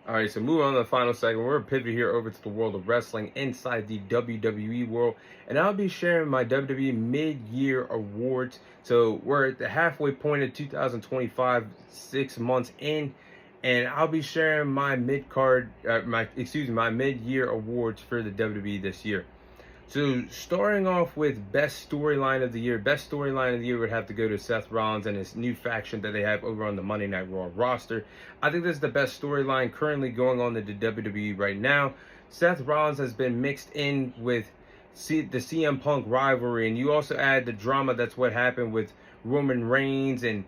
All right, so moving on to the final segment, we're gonna pivot here over to the world of wrestling inside the WWE world, and I'll be sharing my WWE mid-year awards. So we're at the halfway point of 2025, 6 months in, and I'll be sharing my my mid-year awards for the WWE this year. So starting off with best storyline of the year, best storyline of the year would have to go to Seth Rollins and his new faction that they have over on the Monday Night Raw roster. I think this is the best storyline currently going on in the WWE right now. Seth Rollins has been mixed in with the CM Punk rivalry, and you also add the drama that's what happened with Roman Reigns and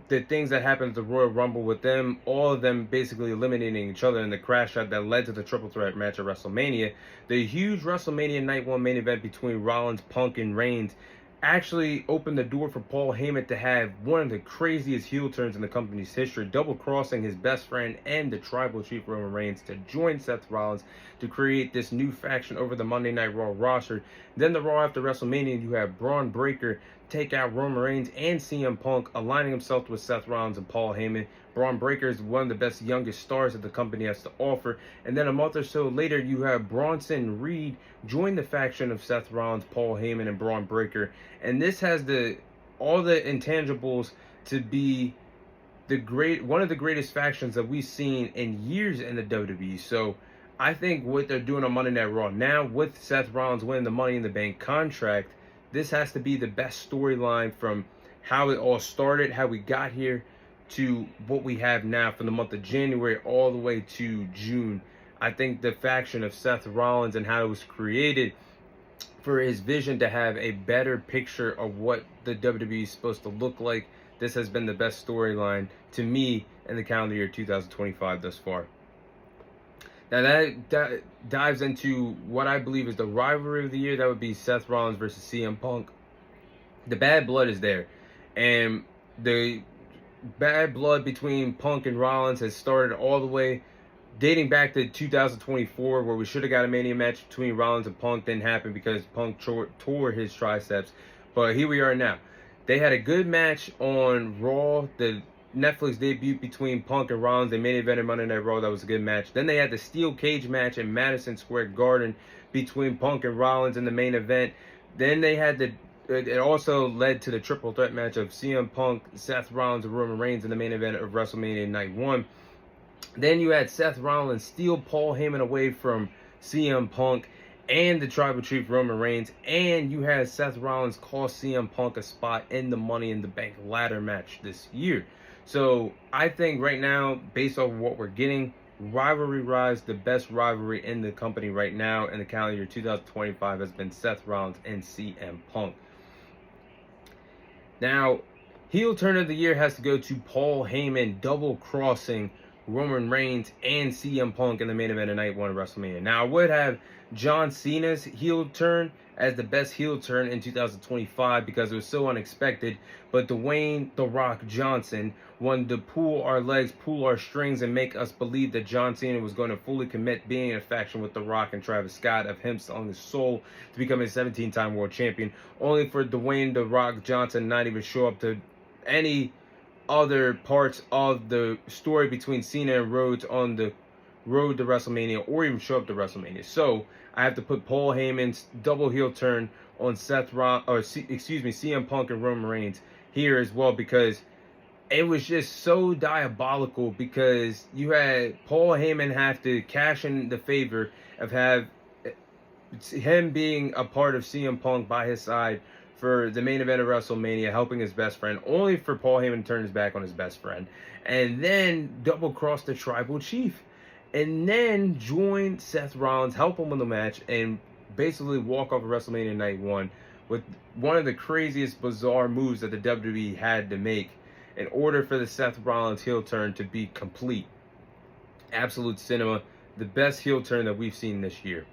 the things that happened at the Royal Rumble with them, all of them basically eliminating each other in the crash out that led to the triple threat match at WrestleMania. The huge WrestleMania Night 1 main event between Rollins, Punk, and Reigns actually opened the door for Paul Heyman to have one of the craziest heel turns in the company's history, double crossing his best friend and the tribal chief Roman Reigns to join Seth Rollins to create this new faction over the Monday Night Raw roster. Then the Raw after WrestleMania, you have Braun Breaker take out Roman Reigns and CM Punk, aligning himself with Seth Rollins and Paul Heyman. Braun Breaker is one of the best youngest stars that the company has to offer. And then a month or so later, you have Bronson Reed join the faction of Seth Rollins, Paul Heyman, and Braun Breaker. And this has all the intangibles to be one of the greatest factions that we've seen in years in the WWE. So I think what they're doing on Monday Night Raw now with Seth Rollins winning the Money in the Bank contract, this has to be the best storyline from how it all started, how we got here, to what we have now from the month of January all the way to June. I think the faction of Seth Rollins and how it was created for his vision to have a better picture of what the WWE is supposed to look like, this has been the best storyline to me in the calendar year 2025 thus far. Now that dives into what I believe is the rivalry of the year. That would be Seth Rollins versus CM Punk. The bad blood is there, and the bad blood between Punk and Rollins has started all the way dating back to 2024, where we should have got a Mania match between Rollins and Punk. Didn't happen because Punk tore his triceps, but here we are now. They had a good match on Raw, the Netflix debut between Punk and Rollins. They main evented Monday Night Raw. That was a good match. Then they had the steel cage match in Madison Square Garden between Punk and Rollins in the main event. Then they had it also led to the triple threat match of CM Punk, Seth Rollins, and Roman Reigns in the main event of WrestleMania Night 1. Then you had Seth Rollins steal Paul Heyman away from CM Punk and the tribal chief Roman Reigns, and you had Seth Rollins cost CM Punk a spot in the Money in the Bank ladder match this year. So I think right now, based off of what we're getting, rivalry rise, the best rivalry in the company right now in the calendar year 2025 has been Seth Rollins and CM Punk. Now, heel turn of the year has to go to Paul Heyman double crossing Roman Reigns and CM Punk in the main event of Night 1 of WrestleMania. Now, I would have John Cena's heel turn as the best heel turn in 2025 because it was so unexpected, but Dwayne "The Rock" Johnson wanted to pull our legs, pull our strings, and make us believe that John Cena was going to fully commit being in a faction with The Rock and Travis Scott, of him selling his soul to become a 17-time world champion, only for Dwayne "The Rock" Johnson not even show up to any other parts of the story between Cena and Rhodes on the road to WrestleMania, or even show up to WrestleMania. So I have to put Paul Heyman's double heel turn on CM Punk and Roman Reigns here as well, because it was just so diabolical, because you had Paul Heyman have to cash in the favor of him being a part of CM Punk by his side for the main event of WrestleMania, helping his best friend, only for Paul Heyman to turn his back on his best friend, and then double cross the tribal chief, and then join Seth Rollins, help him win the match, and basically walk off of WrestleMania Night 1 with one of the craziest, bizarre moves that the WWE had to make in order for the Seth Rollins heel turn to be complete. Absolute cinema. The best heel turn that we've seen this year.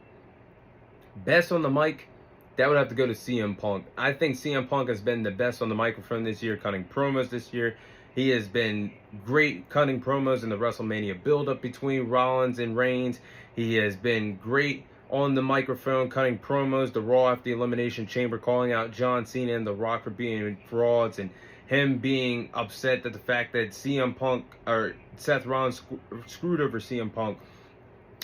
Best on the mic, that would have to go to CM Punk. I think CM Punk has been the best on the microphone this year, cutting promos this year. He has been great cutting promos in the WrestleMania build-up between Rollins and Reigns. He has been great on the microphone, cutting promos, the Raw after the Elimination Chamber, calling out John Cena and The Rock for being frauds, and him being upset that the fact that CM Punk or Seth Rollins screwed over CM Punk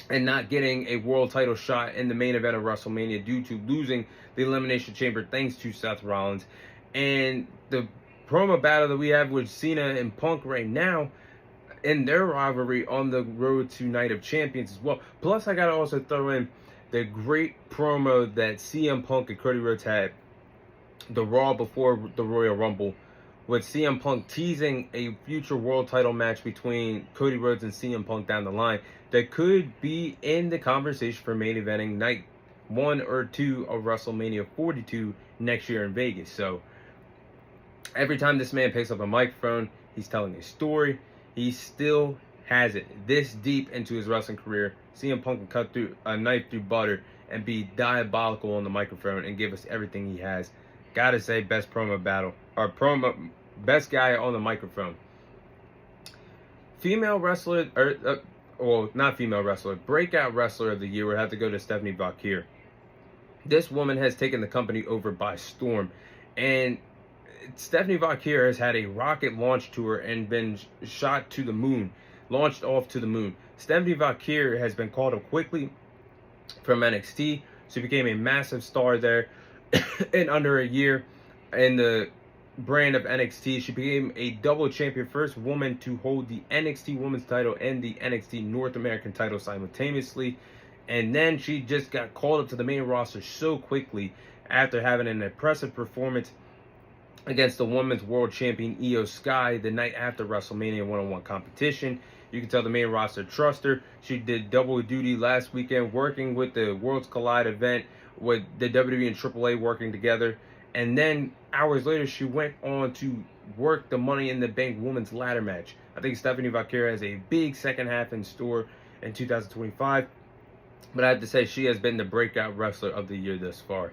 and not getting a world title shot in the main event of WrestleMania due to losing the Elimination Chamber thanks to Seth Rollins. And the promo battle that we have with Cena and Punk right now in their rivalry on the road to Night of Champions as well. Plus, I got to also throw in the great promo that CM Punk and Cody Rhodes had the Raw before the Royal Rumble, with CM Punk teasing a future world title match between Cody Rhodes and CM Punk down the line that could be in the conversation for main eventing night 1 or 2 of WrestleMania 42 next year in Vegas. So every time this man picks up a microphone, he's telling a story. He still has it this deep into his wrestling career. CM Punk can cut through a knife through butter and be diabolical on the microphone and give us everything he has. Gotta say, best promo battle, or best guy on the microphone. Female wrestler, well, not female wrestler, breakout wrestler of the year would have to go to Stephanie Vaquer. This woman has taken the company over by storm, and Stephanie Vaquer has had a rocket launch tour and been shot to the moon, launched off to the moon. Stephanie Vaquer has been called up quickly from NXT. She became a massive star there in under a year in the brand of NXT. She became a double champion, first woman to hold the NXT Women's title and the NXT North American title simultaneously. And then she just got called up to the main roster so quickly after having an impressive performance against the women's world champion Io Sky the night after WrestleMania one-on-one competition. You can tell the main roster trusts her. She did double duty last weekend working with the Worlds Collide event with the WWE and AAA working together. And then hours later, she went on to work the Money in the Bank women's ladder match. I think Stephanie Vaquer has a big second half in store in 2025. But I have to say, she has been the breakout wrestler of the year thus far.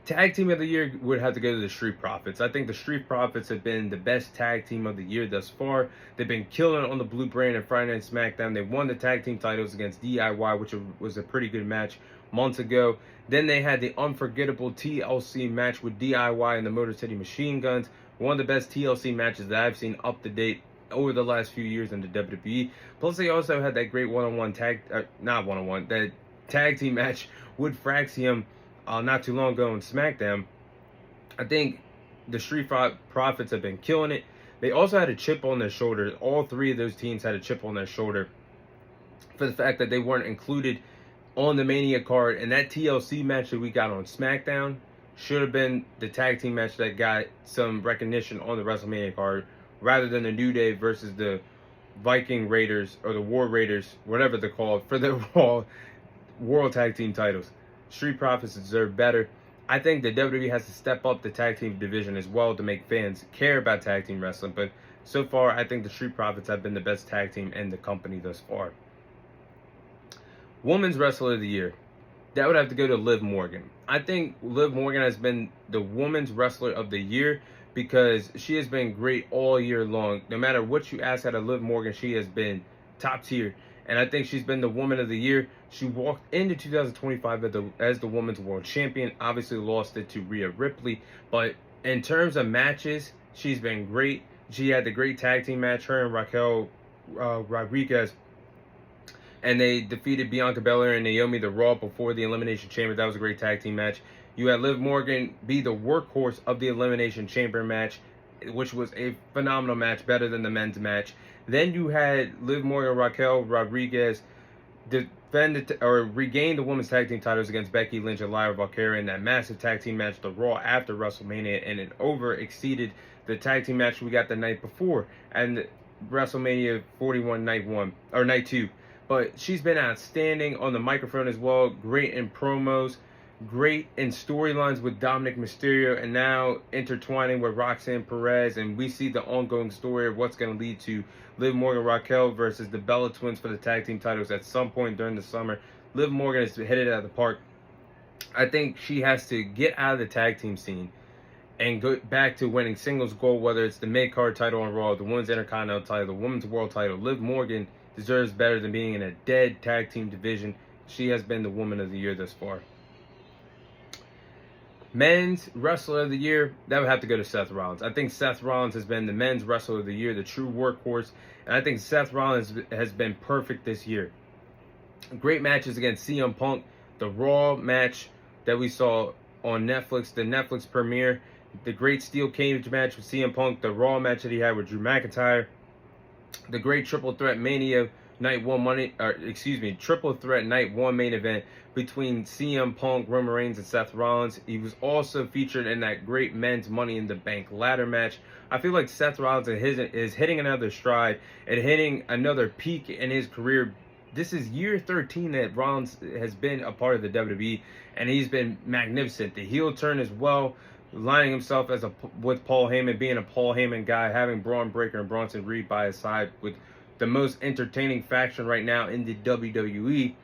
Tag team of the year would have to go to the Street Profits. I think the Street Profits have been the best tag team of the year thus far. They've been killing it on the Blue Brand and Friday Night SmackDown. They won the tag team titles against DIY, which was a pretty good match months ago. Then they had the unforgettable TLC match with DIY and the Motor City Machine Guns. One of the best TLC matches that I've seen up to date over the last few years in the WWE. Plus, they also had that great that tag team match with Fraxium not too long ago on SmackDown. I think the Street Profits have been killing it. They also had a chip on their shoulder. All three of those teams had a chip on their shoulder for the fact that they weren't included on the Mania card. And that TLC match that we got on SmackDown should have been the tag team match that got some recognition on the WrestleMania card, rather than the New Day versus the Viking Raiders or the War Raiders, whatever they're called, for the Raw World Tag Team titles. Street Profits deserve better. I think the WWE has to step up the tag team division as well to make fans care about tag team wrestling. But so far, I think the Street Profits have been the best tag team in the company thus far. Women's Wrestler of the Year. That would have to go to Liv Morgan. I think Liv Morgan has been the Women's Wrestler of the Year because she has been great all year long. No matter what you ask out of Liv Morgan, she has been top tier. And I think she's been the Woman of the Year. She walked into 2025 as the Women's World Champion. Obviously lost it to Rhea Ripley. But in terms of matches, she's been great. She had the great tag team match, her and Raquel Rodriguez. And they defeated Bianca Belair and Naomi the Raw before the Elimination Chamber. That was a great tag team match. You had Liv Morgan be the workhorse of the Elimination Chamber match, which was a phenomenal match, better than the men's match. Then you had Liv Morgan, Raquel Rodriguez regain the women's tag team titles against Becky Lynch and Lyra Valkyria in that massive tag team match, the Raw after WrestleMania, and it exceeded the tag team match we got the night before and WrestleMania 41 night 2. But she's been outstanding on the microphone as well, great in promos, great in storylines with Dominic Mysterio, and now intertwining with Roxanne Perez. And we see the ongoing story of what's going to lead to Liv Morgan Raquel versus the Bella Twins for the tag team titles at some point during the summer. Liv Morgan is headed out of the park. I think she has to get out of the tag team scene and go back to winning singles gold, whether it's the mid-card title on Raw, the Women's Intercontinental title, the Women's World title. Liv Morgan deserves better than being in a dead tag team division. She has been the Woman of the Year thus far. Men's Wrestler of the Year, that would have to go to Seth Rollins. I think Seth Rollins has been the Men's Wrestler of the Year, the true workhorse, and I think Seth Rollins has been perfect this year. Great matches against CM Punk, the Raw match that we saw on Netflix, the Netflix premiere, the great steel cage match with CM Punk, the Raw match that he had with Drew McIntyre, the great Triple Threat Mania Triple Threat Night 1 main event between CM Punk, Roman Reigns, and Seth Rollins. He was also featured in that great men's Money in the Bank ladder match. I feel like Seth Rollins is hitting another stride and hitting another peak in his career. This is year 13 that Rollins has been a part of the WWE, and he's been magnificent. The heel turn as well, lining himself with Paul Heyman, being a Paul Heyman guy, having Braun Breaker and Bronson Reed by his side with the most entertaining faction right now in the WWE.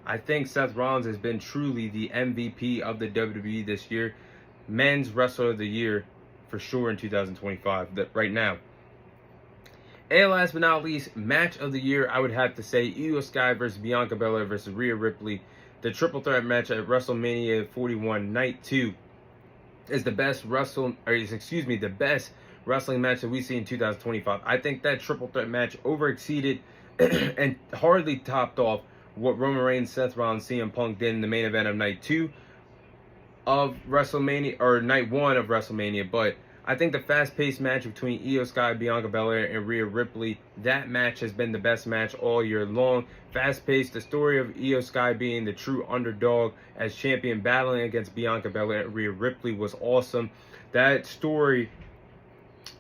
I think Seth Rollins has been truly the MVP of the WWE this year. Men's Wrestler of the Year for sure in 2025, right now. And last but not least, match of the year, I would have to say Io Sky versus Bianca Belair versus Rhea Ripley. The triple threat match at WrestleMania 41 Night 2 is the best the best wrestling match that we see in 2025. I think that triple threat match overexceeded and hardly topped off what Roman Reigns, Seth Rollins, CM Punk did in the main event of Night 2 of WrestleMania, or Night 1 of WrestleMania. But I think the fast-paced match between Io Sky, Bianca Belair, and Rhea Ripley, that match has been the best match all year long. Fast-paced, the story of Io Sky being the true underdog as champion, battling against Bianca Belair and Rhea Ripley was awesome. That story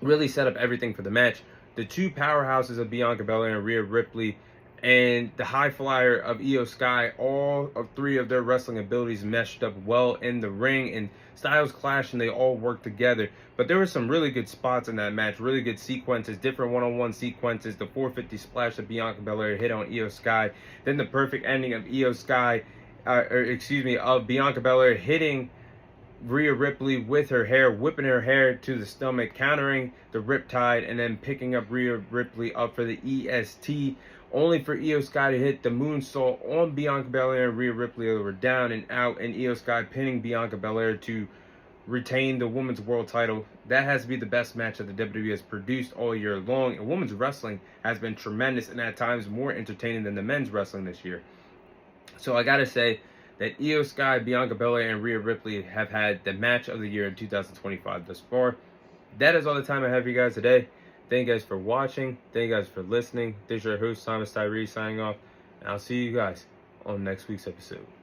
really set up everything for the match. The two powerhouses of Bianca Belair and Rhea Ripley and the high flyer of Io Sky, all of three of their wrestling abilities meshed up well in the ring, and styles clashed and they all worked together. But there were some really good spots in that match, really good sequences, different one-on-one sequences, the 450 splash that Bianca Belair hit on Io Sky, then the perfect ending of of Bianca Belair hitting Rhea Ripley with her hair, whipping her hair to the stomach, countering the riptide, and then picking up Rhea Ripley up for the EST, only for Io Sky to hit the moonsault on Bianca Belair and Rhea Ripley. They were down and out, and Io Sky pinning Bianca Belair to retain the women's world title. That has to be the best match that the WWE has produced all year long, and women's wrestling has been tremendous and at times more entertaining than the men's wrestling this year. So I gotta say that Io Sky, Bianca Belair, and Rhea Ripley have had the match of the year in 2025 thus far. That is all the time I have for you guys today. Thank you guys for watching. Thank you guys for listening. This is your host, Thomas Tyree, signing off. And I'll see you guys on next week's episode.